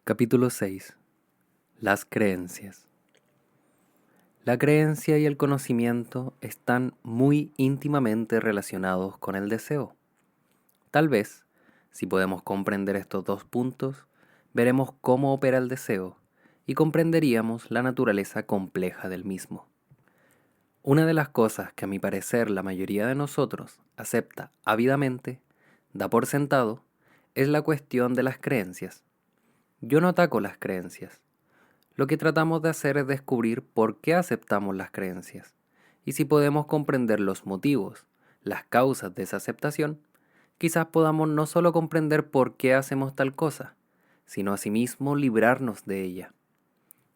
Capítulo 6. Las creencias. La creencia y el conocimiento están muy íntimamente relacionados con el deseo. Tal vez, si podemos comprender estos dos puntos, veremos cómo opera el deseo y comprenderíamos la naturaleza compleja del mismo. Una de las cosas que a mi parecer la mayoría de nosotros acepta ávidamente, da por sentado, es la cuestión de las creencias. Yo no ataco las creencias. Lo que tratamos de hacer es descubrir por qué aceptamos las creencias. Y si podemos comprender los motivos, las causas de esa aceptación, quizás podamos no solo comprender por qué hacemos tal cosa, sino asimismo librarnos de ella.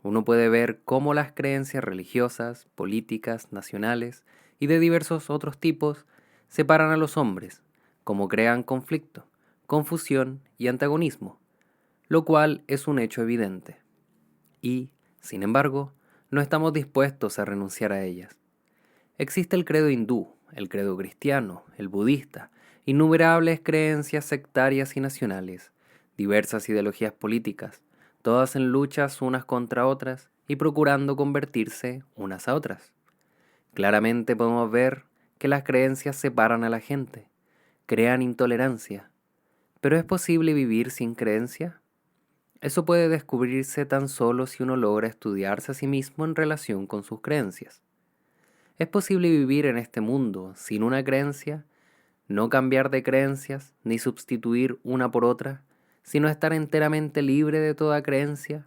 Uno puede ver cómo las creencias religiosas, políticas, nacionales y de diversos otros tipos separan a los hombres, cómo crean conflicto, confusión y antagonismo, lo cual es un hecho evidente. Y, sin embargo, no estamos dispuestos a renunciar a ellas. Existe el credo hindú, el credo cristiano, el budista, innumerables creencias sectarias y nacionales, diversas ideologías políticas, todas en luchas unas contra otras y procurando convertirse unas a otras. Claramente podemos ver que las creencias separan a la gente, crean intolerancia. ¿Pero es posible vivir sin creencia? Eso puede descubrirse tan solo si uno logra estudiarse a sí mismo en relación con sus creencias. ¿Es posible vivir en este mundo sin una creencia, no cambiar de creencias, ni sustituir una por otra, sino estar enteramente libre de toda creencia,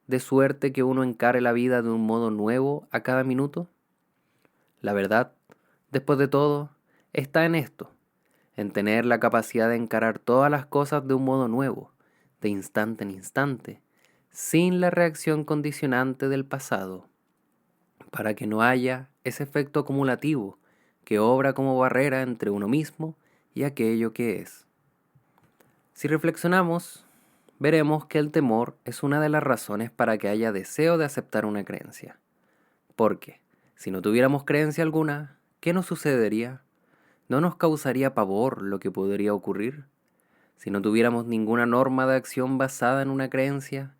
de suerte que uno encare la vida de un modo nuevo a cada minuto? La verdad, después de todo, está en esto, en tener la capacidad de encarar todas las cosas de un modo nuevo, de instante en instante, sin la reacción condicionante del pasado, para que no haya ese efecto acumulativo que obra como barrera entre uno mismo y aquello que es. Si reflexionamos, veremos que el temor es una de las razones para que haya deseo de aceptar una creencia. Porque, si no tuviéramos creencia alguna, ¿qué nos sucedería? ¿No nos causaría pavor lo que podría ocurrir? Si no tuviéramos ninguna norma de acción basada en una creencia,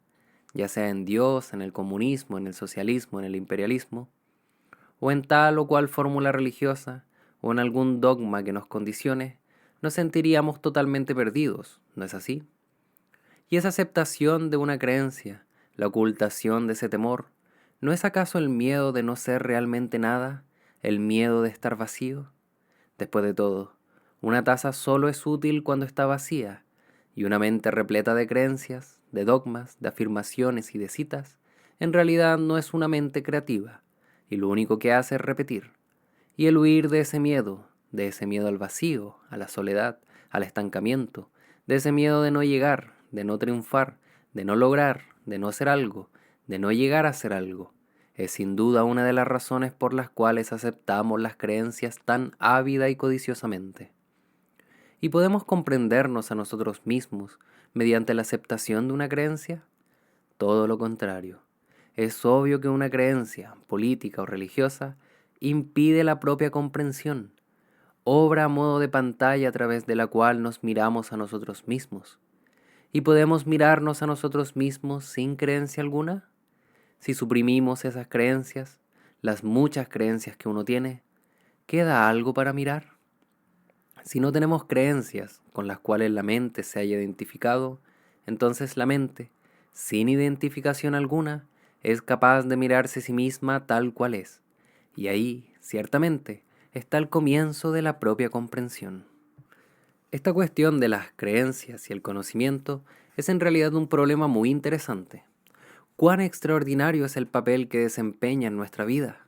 ya sea en Dios, en el comunismo, en el socialismo, en el imperialismo, o en tal o cual fórmula religiosa, o en algún dogma que nos condicione, nos sentiríamos totalmente perdidos, ¿no es así? Y esa aceptación de una creencia, la ocultación de ese temor, ¿no es acaso el miedo de no ser realmente nada, el miedo de estar vacío? Después de todo, una taza solo es útil cuando está vacía, y una mente repleta de creencias, de dogmas, de afirmaciones y de citas, en realidad no es una mente creativa, y lo único que hace es repetir. Y el huir de ese miedo al vacío, a la soledad, al estancamiento, de ese miedo de no llegar, de no triunfar, de no lograr, de no ser algo, de no llegar a ser algo, es sin duda una de las razones por las cuales aceptamos las creencias tan ávida y codiciosamente. ¿Y podemos comprendernos a nosotros mismos mediante la aceptación de una creencia? Todo lo contrario. Es obvio que una creencia, política o religiosa, impide la propia comprensión, obra a modo de pantalla a través de la cual nos miramos a nosotros mismos. ¿Y podemos mirarnos a nosotros mismos sin creencia alguna? Si suprimimos esas creencias, las muchas creencias que uno tiene, ¿queda algo para mirar? Si no tenemos creencias con las cuales la mente se haya identificado, entonces la mente, sin identificación alguna, es capaz de mirarse a sí misma tal cual es. Y ahí, ciertamente, está el comienzo de la propia comprensión. Esta cuestión de las creencias y el conocimiento es en realidad un problema muy interesante. ¿Cuán extraordinario es el papel que desempeña en nuestra vida?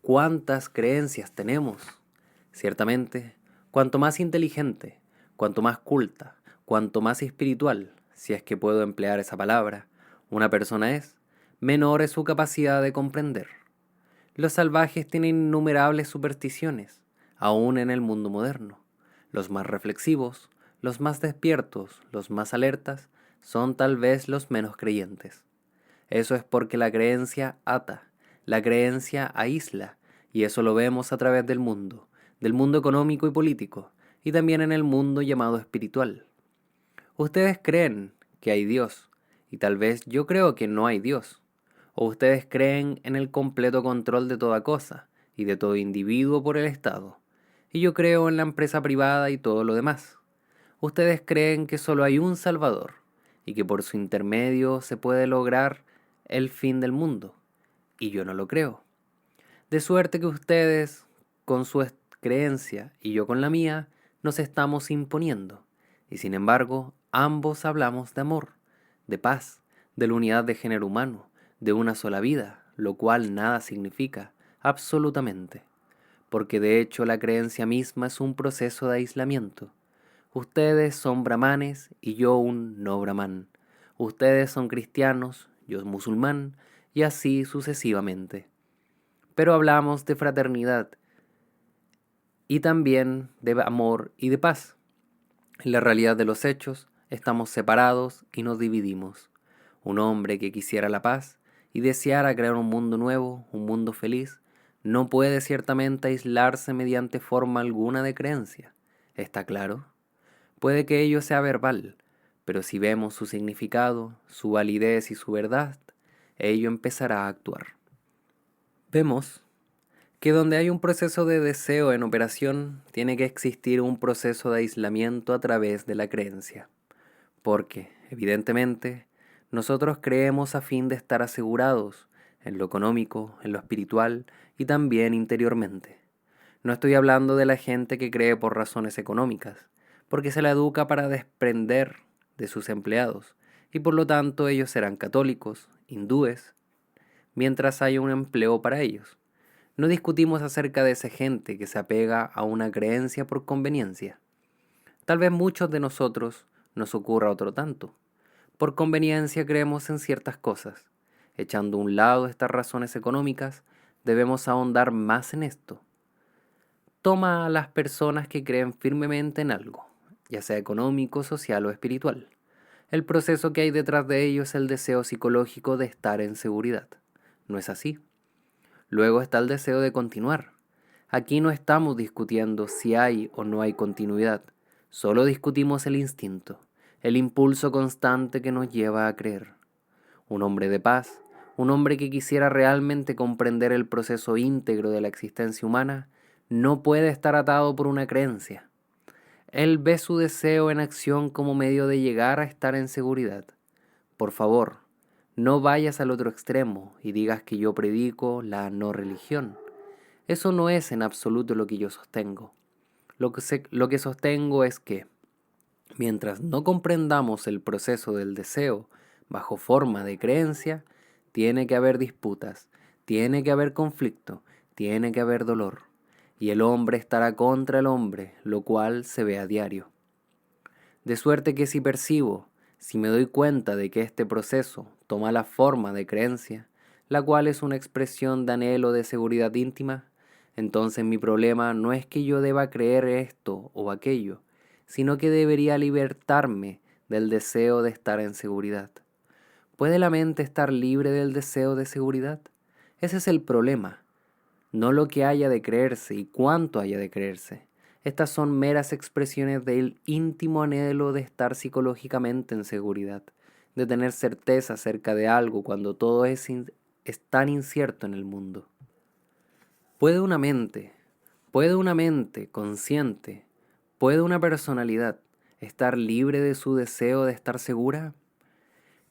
¿Cuántas creencias tenemos? Ciertamente, cuanto más inteligente, cuanto más culta, cuanto más espiritual, si es que puedo emplear esa palabra, una persona es, menor es su capacidad de comprender. Los salvajes tienen innumerables supersticiones, aún en el mundo moderno. Los más reflexivos, los más despiertos, los más alertas, son tal vez los menos creyentes. Eso es porque la creencia ata, la creencia aísla, y eso lo vemos a través del mundo económico y político, y también en el mundo llamado espiritual. Ustedes creen que hay Dios, y tal vez yo creo que no hay Dios. O ustedes creen en el completo control de toda cosa y de todo individuo por el Estado, y yo creo en la empresa privada y todo lo demás. Ustedes creen que solo hay un Salvador y que por su intermedio se puede lograr el fin del mundo, y yo no lo creo. De suerte que ustedes, con su creencia y yo con la mía, nos estamos imponiendo, y sin embargo, ambos hablamos de amor, de paz, de la unidad de género humano, de una sola vida, lo cual nada significa, absolutamente, porque de hecho la creencia misma es un proceso de aislamiento. Ustedes son brahmanes y yo un no brahman. Ustedes son cristianos, yo musulmán, y así sucesivamente. Pero hablamos de fraternidad y también de amor y de paz. En la realidad de los hechos, estamos separados y nos dividimos. Un hombre que quisiera la paz y deseara crear un mundo nuevo, un mundo feliz, no puede ciertamente aislarse mediante forma alguna de creencia. ¿Está claro? Puede que ello sea verbal, pero si vemos su significado, su validez y su verdad, ello empezará a actuar. Vemos que donde hay un proceso de deseo en operación, tiene que existir un proceso de aislamiento a través de la creencia. Porque, evidentemente, nosotros creemos a fin de estar asegurados en lo económico, en lo espiritual y también interiormente. No estoy hablando de la gente que cree por razones económicas, porque se la educa para desprender de sus empleados, y por lo tanto ellos serán católicos, hindúes, mientras haya un empleo para ellos. No discutimos acerca de esa gente que se apega a una creencia por conveniencia. Tal vez muchos de nosotros nos ocurra otro tanto. Por conveniencia creemos en ciertas cosas. Echando a un lado estas razones económicas, debemos ahondar más en esto. Toma a las personas que creen firmemente en algo, ya sea económico, social o espiritual. El proceso que hay detrás de ello es el deseo psicológico de estar en seguridad. ¿No es así? Luego está el deseo de continuar. Aquí no estamos discutiendo si hay o no hay continuidad, solo discutimos el instinto, el impulso constante que nos lleva a creer. Un hombre de paz, un hombre que quisiera realmente comprender el proceso íntegro de la existencia humana, no puede estar atado por una creencia. Él ve su deseo en acción como medio de llegar a estar en seguridad. Por favor, no vayas al otro extremo y digas que yo predico la no religión. Eso no es en absoluto lo que yo sostengo. Lo que sostengo es que, mientras no comprendamos el proceso del deseo bajo forma de creencia, tiene que haber disputas, tiene que haber conflicto, tiene que haber dolor, y el hombre estará contra el hombre, lo cual se ve a diario. De suerte que si me doy cuenta de que este proceso toma la forma de creencia, la cual es una expresión de anhelo de seguridad íntima, entonces mi problema no es que yo deba creer esto o aquello, sino que debería libertarme del deseo de estar en seguridad. ¿Puede la mente estar libre del deseo de seguridad? Ese es el problema, no lo que haya de creerse y cuánto haya de creerse. Estas son meras expresiones del íntimo anhelo de estar psicológicamente en seguridad, de tener certeza acerca de algo cuando todo es tan incierto en el mundo. ¿Puede una mente consciente, puede una personalidad estar libre de su deseo de estar segura?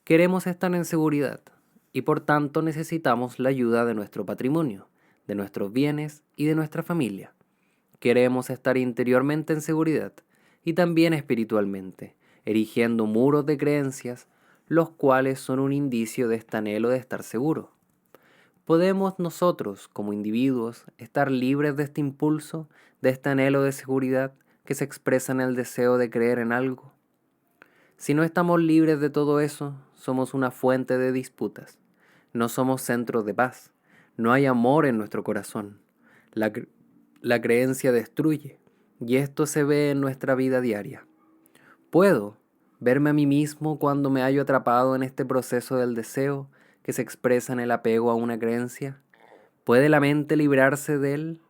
Queremos estar en seguridad y por tanto necesitamos la ayuda de nuestro patrimonio, de nuestros bienes y de nuestra familia. Queremos estar interiormente en seguridad y también espiritualmente, erigiendo muros de creencias, los cuales son un indicio de este anhelo de estar seguro. ¿Podemos nosotros, como individuos, estar libres de este impulso, de este anhelo de seguridad que se expresa en el deseo de creer en algo? Si no estamos libres de todo eso, somos una fuente de disputas. No somos centros de paz. No hay amor en nuestro corazón. La creencia destruye, y esto se ve en nuestra vida diaria. ¿Puedo verme a mí mismo cuando me hallo atrapado en este proceso del deseo que se expresa en el apego a una creencia? ¿Puede la mente librarse de él?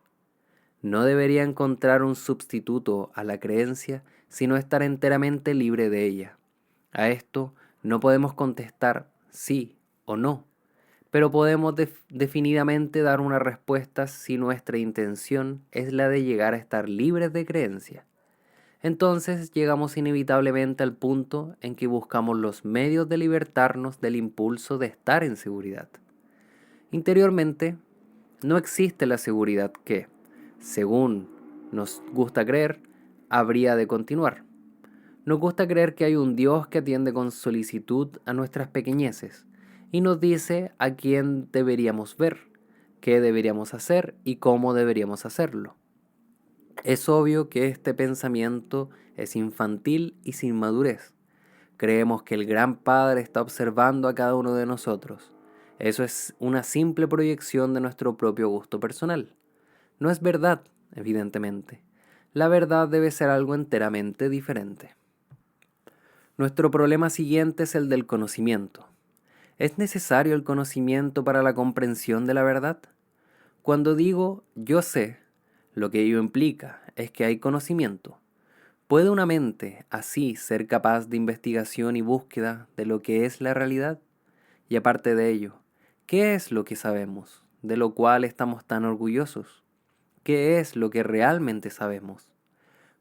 No debería encontrar un sustituto a la creencia, sino estar enteramente libre de ella. A esto No podemos contestar sí o no, pero podemos definidamente dar una respuesta si nuestra intención es la de llegar a estar libres de creencia. Entonces llegamos inevitablemente al punto en que buscamos los medios de libertarnos del impulso de estar en seguridad. Interiormente, no existe la seguridad que, según nos gusta creer, habría de continuar. Nos gusta creer que hay un Dios que atiende con solicitud a nuestras pequeñeces y nos dice a quién deberíamos ver, qué deberíamos hacer y cómo deberíamos hacerlo. Es obvio que este pensamiento es infantil y sin madurez. Creemos que el Gran Padre está observando a cada uno de nosotros. Eso es una simple proyección de nuestro propio gusto personal. No es verdad, evidentemente. La verdad debe ser algo enteramente diferente. Nuestro problema siguiente es el del conocimiento. ¿Es necesario el conocimiento para la comprensión de la verdad? Cuando digo yo sé, lo que ello implica es que hay conocimiento. ¿Puede una mente así ser capaz de investigación y búsqueda de lo que es la realidad? Y aparte de ello, ¿qué es lo que sabemos, de lo cual estamos tan orgullosos? ¿Qué es lo que realmente sabemos?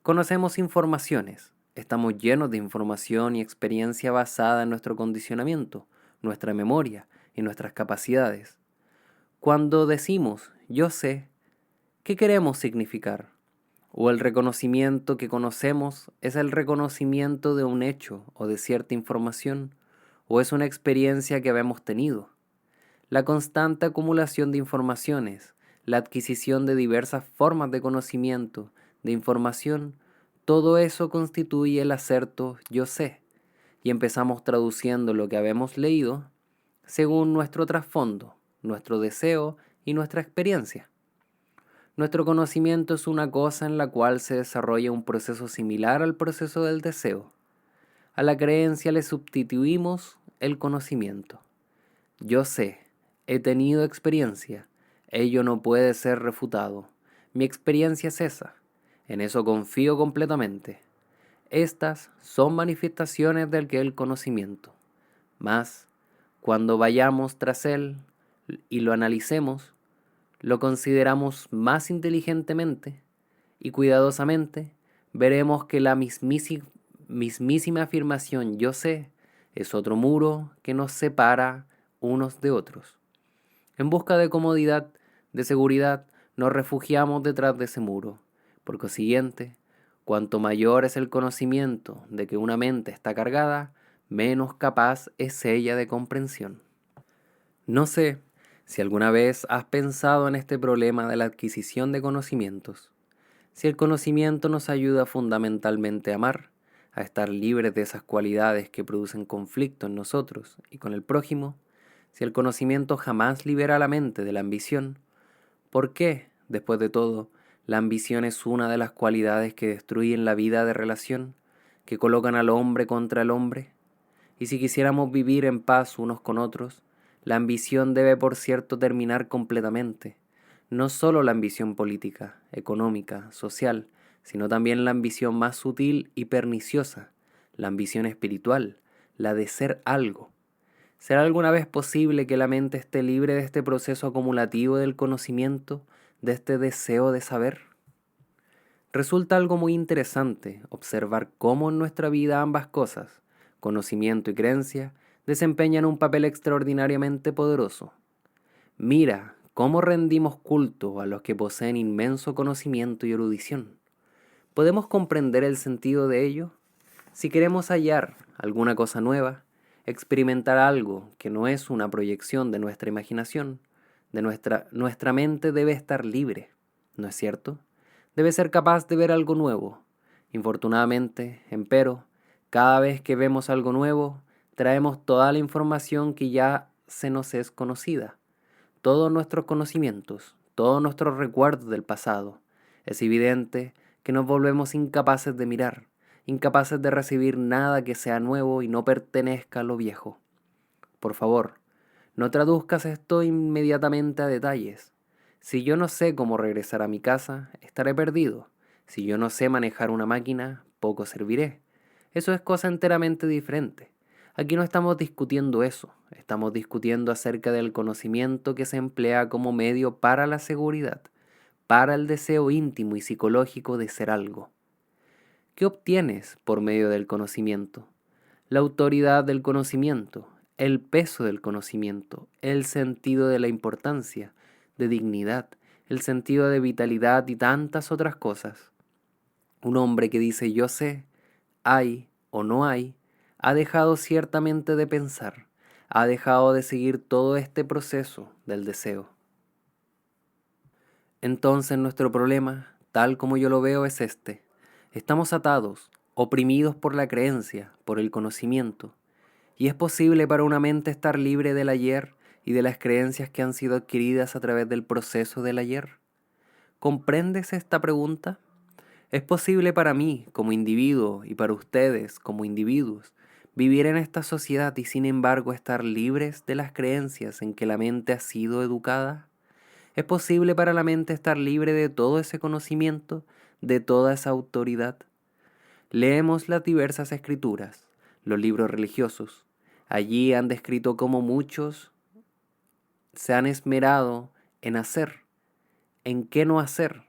Conocemos informaciones, estamos llenos de información y experiencia basada en nuestro condicionamiento, nuestra memoria y nuestras capacidades. Cuando decimos yo sé, ¿qué queremos significar? ¿O el reconocimiento que conocemos es el reconocimiento de un hecho o de cierta información? ¿O es una experiencia que habemos tenido? La constante acumulación de informaciones, la adquisición de diversas formas de conocimiento, de información, todo eso constituye el acerto yo sé, y empezamos traduciendo lo que habemos leído según nuestro trasfondo, nuestro deseo y nuestra experiencia. Nuestro conocimiento es una cosa en la cual se desarrolla un proceso similar al proceso del deseo. A la creencia le sustituimos el conocimiento. Yo sé, he tenido experiencia, ello no puede ser refutado. Mi experiencia es esa, en eso confío completamente. Estas son manifestaciones del que el conocimiento. Mas, cuando vayamos tras él y lo analicemos, lo consideramos más inteligentemente y cuidadosamente, veremos que la mismísima afirmación yo sé es otro muro que nos separa unos de otros. En busca de comodidad, de seguridad, nos refugiamos detrás de ese muro. Por consiguiente, cuanto mayor es el conocimiento de que una mente está cargada, menos capaz es ella de comprensión. No sé si alguna vez has pensado en este problema de la adquisición de conocimientos. Si el conocimiento nos ayuda fundamentalmente a amar, a estar libres de esas cualidades que producen conflicto en nosotros y con el prójimo, si el conocimiento jamás libera la mente de la ambición, ¿por qué, después de todo, la ambición es una de las cualidades que destruyen la vida de relación, que colocan al hombre contra el hombre? Y si quisiéramos vivir en paz unos con otros, la ambición debe, por cierto, terminar completamente. No solo la ambición política, económica, social, sino también la ambición más sutil y perniciosa, la ambición espiritual, la de ser algo. ¿Será alguna vez posible que la mente esté libre de este proceso acumulativo del conocimiento, de este deseo de saber? Resulta algo muy interesante observar cómo en nuestra vida ambas cosas, conocimiento y creencia, desempeñan un papel extraordinariamente poderoso. Mira cómo rendimos culto a los que poseen inmenso conocimiento y erudición. ¿Podemos comprender el sentido de ello? Si queremos hallar alguna cosa nueva, experimentar algo que no es una proyección de nuestra imaginación, nuestra mente debe estar libre, ¿no es cierto? Debe ser capaz de ver algo nuevo. Infortunadamente, empero, cada vez que vemos algo nuevo, traemos toda la información que ya se nos es conocida, todos nuestros conocimientos, todos nuestros recuerdos del pasado. Es evidente que nos volvemos incapaces de mirar, incapaces de recibir nada que sea nuevo y no pertenezca a lo viejo. Por favor, no traduzcas esto inmediatamente a detalles. Si yo no sé cómo regresar a mi casa, estaré perdido. Si yo no sé manejar una máquina, poco serviré. Eso es cosa enteramente diferente. Aquí no estamos discutiendo eso, estamos discutiendo acerca del conocimiento que se emplea como medio para la seguridad, para el deseo íntimo y psicológico de ser algo. ¿Qué obtienes por medio del conocimiento? La autoridad del conocimiento, el peso del conocimiento, el sentido de la importancia, de dignidad, el sentido de vitalidad y tantas otras cosas. Un hombre que dice yo sé, hay o no hay, ha dejado ciertamente de pensar, ha dejado de seguir todo este proceso del deseo. Entonces nuestro problema, tal como yo lo veo, es este. Estamos atados, oprimidos por la creencia, por el conocimiento. Y es posible para una mente estar libre del ayer y de las creencias que han sido adquiridas a través del proceso del ayer. ¿Comprendes esta pregunta? ¿Es posible para mí, como individuo, y para ustedes, como individuos, vivir en esta sociedad y sin embargo estar libres de las creencias en que la mente ha sido educada? ¿Es posible para la mente estar libre de todo ese conocimiento, de toda esa autoridad? Leemos las diversas escrituras, los libros religiosos. Allí han descrito cómo muchos se han esmerado en hacer, en qué no hacer,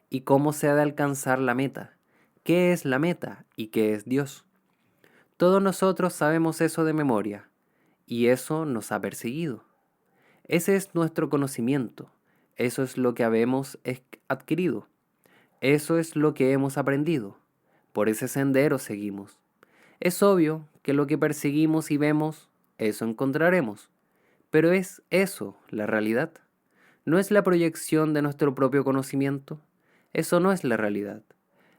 y cómo se ha de alcanzar la meta, qué es la meta y qué es Dios. Todos nosotros sabemos eso de memoria, y eso nos ha perseguido. Ese es nuestro conocimiento, eso es lo que habemos adquirido, eso es lo que hemos aprendido, por ese sendero seguimos. Es obvio que lo que perseguimos y vemos, eso encontraremos, pero ¿es eso la realidad? ¿No es la proyección de nuestro propio conocimiento? Eso no es la realidad.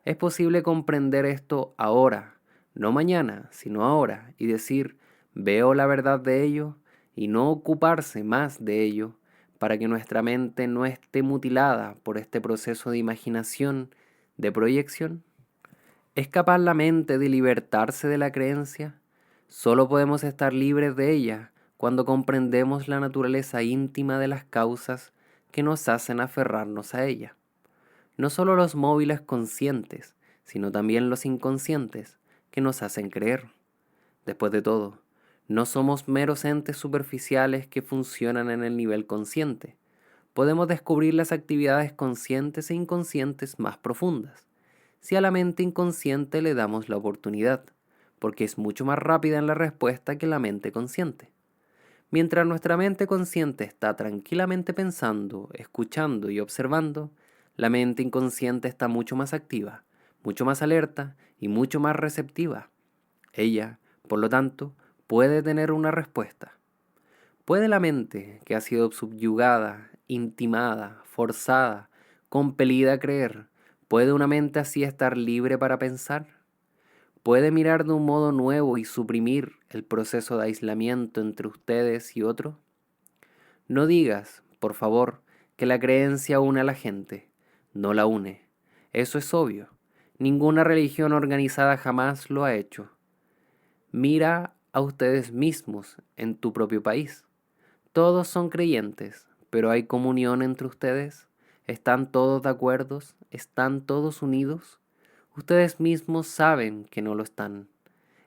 Es posible comprender esto ahora, no mañana, sino ahora, y decir, veo la verdad de ello, y no ocuparse más de ello, para que nuestra mente no esté mutilada por este proceso de imaginación, de proyección. ¿Es capaz la mente de libertarse de la creencia? Solo podemos estar libres de ella cuando comprendemos la naturaleza íntima de las causas que nos hacen aferrarnos a ella. No solo los móviles conscientes, sino también los inconscientes que nos hacen creer. Después de todo, no somos meros entes superficiales que funcionan en el nivel consciente. Podemos descubrir las actividades conscientes e inconscientes más profundas, si a la mente inconsciente le damos la oportunidad, porque es mucho más rápida en la respuesta que la mente consciente. Mientras nuestra mente consciente está tranquilamente pensando, escuchando y observando, la mente inconsciente está mucho más activa, mucho más alerta y mucho más receptiva. Ella, por lo tanto, puede tener una respuesta. ¿Puede la mente, que ha sido subyugada, intimada, forzada, compelida a creer, puede una mente así estar libre para pensar? ¿Puede mirar de un modo nuevo y suprimir el proceso de aislamiento entre ustedes y otro? No digas, por favor, que la creencia une a la gente. No la une. Eso es obvio. Ninguna religión organizada jamás lo ha hecho. Mira a ustedes mismos en tu propio país. Todos son creyentes, pero ¿hay comunión entre ustedes? ¿Están todos de acuerdo? ¿Están todos unidos? Ustedes mismos saben que no lo están.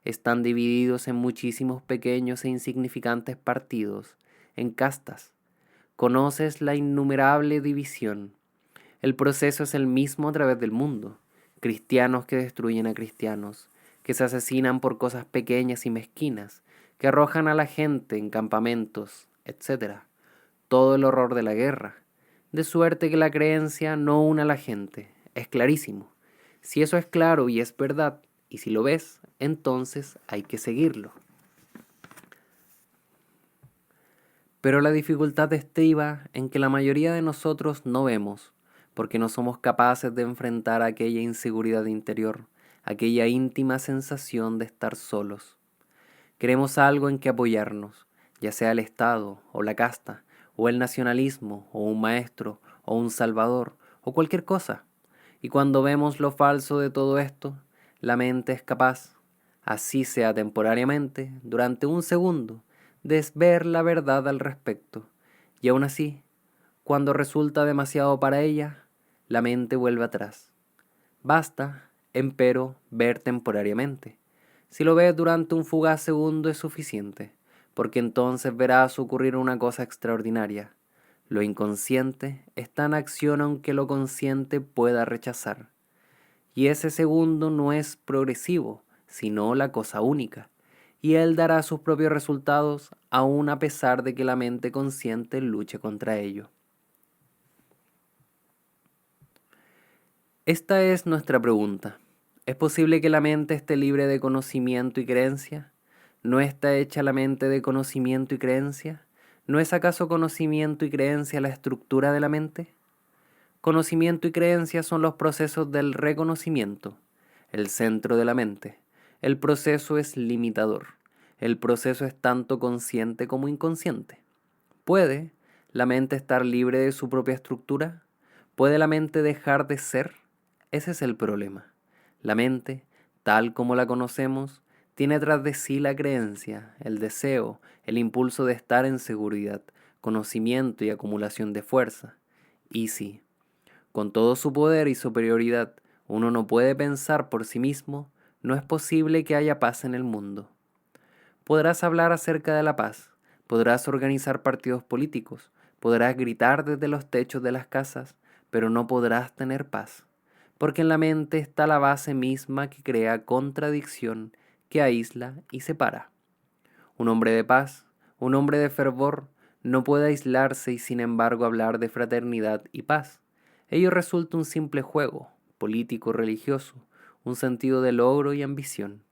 Están divididos en muchísimos pequeños e insignificantes partidos, en castas. Conoces la innumerable división. El proceso es el mismo a través del mundo. Cristianos que destruyen a cristianos, que se asesinan por cosas pequeñas y mezquinas, que arrojan a la gente en campamentos, etc. Todo el horror de la guerra. De suerte que la creencia no une a la gente. Es clarísimo. Si eso es claro y es verdad, y si lo ves, entonces hay que seguirlo. Pero la dificultad estriba en que la mayoría de nosotros no vemos, porque no somos capaces de enfrentar aquella inseguridad interior, aquella íntima sensación de estar solos. Queremos algo en que apoyarnos, ya sea el Estado, o la casta, o el nacionalismo, o un maestro, o un salvador, o cualquier cosa. Y cuando vemos lo falso de todo esto, la mente es capaz, así sea temporariamente, durante un segundo, de ver la verdad al respecto. Y aún así, cuando resulta demasiado para ella, la mente vuelve atrás. Basta, empero, ver temporariamente. Si lo ves durante un fugaz segundo es suficiente, porque entonces verás ocurrir una cosa extraordinaria. Lo inconsciente está en acción aunque lo consciente pueda rechazar. Y ese segundo no es progresivo, sino la cosa única. Y él dará sus propios resultados aun a pesar de que la mente consciente luche contra ello. Esta es nuestra pregunta. ¿Es posible que la mente esté libre de conocimiento y creencia? ¿No está hecha la mente de conocimiento y creencia? ¿No es acaso conocimiento y creencia la estructura de la mente? Conocimiento y creencia son los procesos del reconocimiento, el centro de la mente. El proceso es limitador. El proceso es tanto consciente como inconsciente. ¿Puede la mente estar libre de su propia estructura? ¿Puede la mente dejar de ser? Ese es el problema. La mente, tal como la conocemos, tiene tras de sí la creencia, el deseo, el impulso de estar en seguridad, conocimiento y acumulación de fuerza. Y sí, con todo su poder y superioridad, uno no puede pensar por sí mismo, no es posible que haya paz en el mundo. Podrás hablar acerca de la paz, podrás organizar partidos políticos, podrás gritar desde los techos de las casas, pero no podrás tener paz, porque en la mente está la base misma que crea contradicción, que aísla y separa. Un hombre de paz, un hombre de fervor, no puede aislarse y sin embargo hablar de fraternidad y paz. Ello resulta un simple juego, político religioso, un sentido de logro y ambición.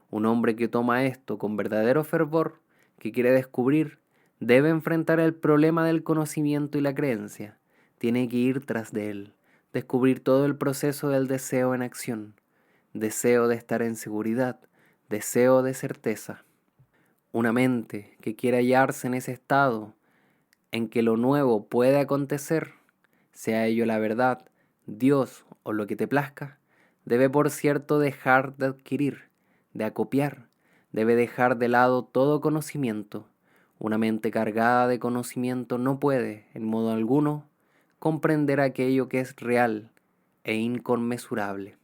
Un hombre que toma esto con verdadero fervor, que quiere descubrir, debe enfrentar el problema del conocimiento y la creencia. Tiene que ir tras de él, descubrir todo el proceso del deseo en acción, deseo de estar en seguridad, deseo de certeza. Una mente que quiere hallarse en ese estado en que lo nuevo puede acontecer, sea ello la verdad, Dios o lo que te plazca, debe por cierto dejar de adquirir, de acopiar, debe dejar de lado todo conocimiento. Una mente cargada de conocimiento no puede, en modo alguno, comprender aquello que es real e inconmensurable.